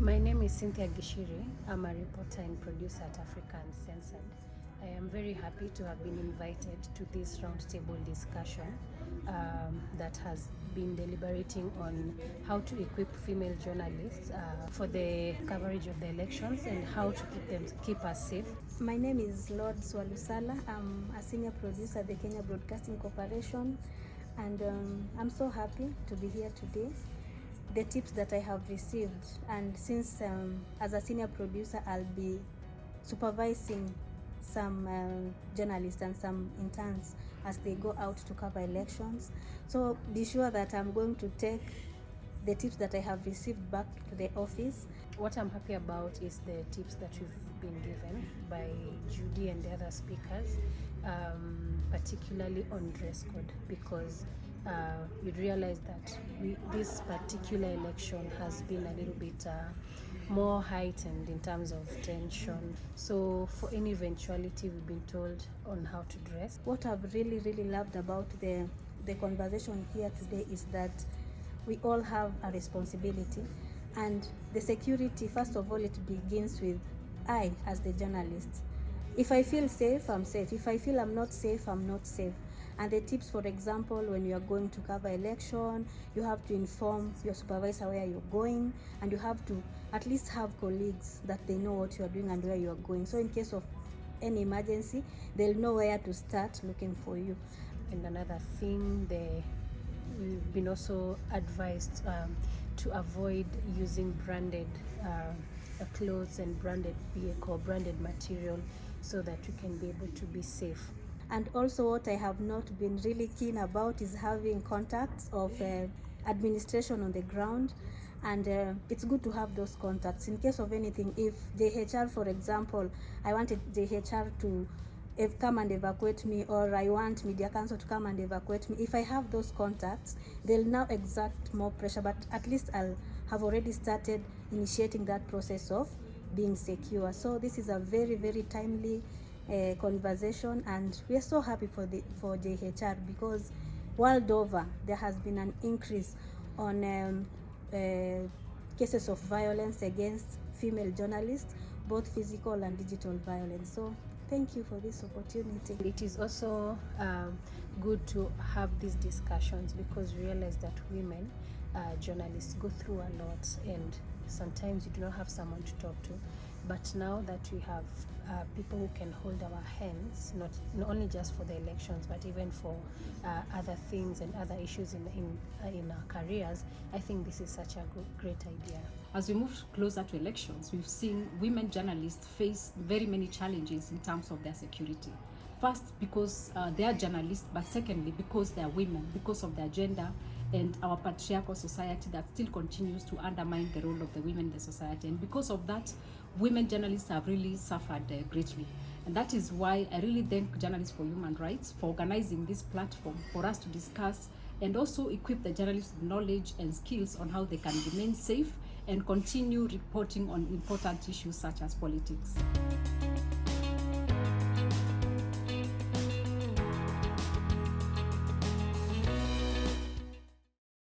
My name is Cynthia Gishiri. I'm a reporter and producer at Africa Uncensored. I am very happy to have been invited to this roundtable discussion that has been deliberating on how to equip female journalists for the coverage of the elections and how to keep us safe. My name is Lord Swalusala. I'm a senior producer at the Kenya Broadcasting Corporation, and I'm so happy to be here today. The tips that I have received, and since as a senior producer I'll be supervising some journalists and some interns as they go out to cover elections, so be sure that I'm going to take the tips that I have received back to the office. What I'm happy about is the tips that we've been given by Judy and the other speakers, particularly on dress code, because you'd realize that this particular election has been a little bit more heightened in terms of tension. So for any eventuality, we've been told on how to dress. What I've really loved about the conversation here today is that we all have a responsibility, and the security, first of all, it begins with I as the journalist. If I feel safe, I'm safe. If I feel I'm not safe, I'm not safe. And the tips, for example, when you are going to cover election, you have to inform your supervisor where you're going, and you have to at least have colleagues that they know what you are doing and where you are going. So in case of any emergency, they'll know where to start looking for you. And another thing, we've been also advised to avoid using branded clothes and branded vehicle, branded material, so that we can be able to be safe. And also what I have not been really keen about is having contacts of administration on the ground, and it's good to have those contacts in case of anything. If JHR, for example, I wanted JHR to come and evacuate me, or I want Media Council to come and evacuate me, if I have those contacts, they'll now exert more pressure, but at least I'll have already started initiating that process of being secure. So this is a very timely conversation, and we are so happy for JHR, because world over there has been an increase on cases of violence against female journalists, both physical and digital violence. So thank you for this opportunity. It is also good to have these discussions, because we realize that women journalists go through a lot, and sometimes you do not have someone to talk to. But now that we have people who can hold our hands, not only just for the elections, but even for other things and other issues in our careers, I think this is such a great idea. As we move closer to elections, we've seen women journalists face very many challenges in terms of their security. First, because they are journalists, but secondly, because they are women, because of their gender and our patriarchal society that still continues to undermine the role of the women in the society. And because of that, women journalists have really suffered greatly. And that is why I really thank Journalists for Human Rights for organizing this platform for us to discuss and also equip the journalists with knowledge and skills on how they can remain safe and continue reporting on important issues such as politics.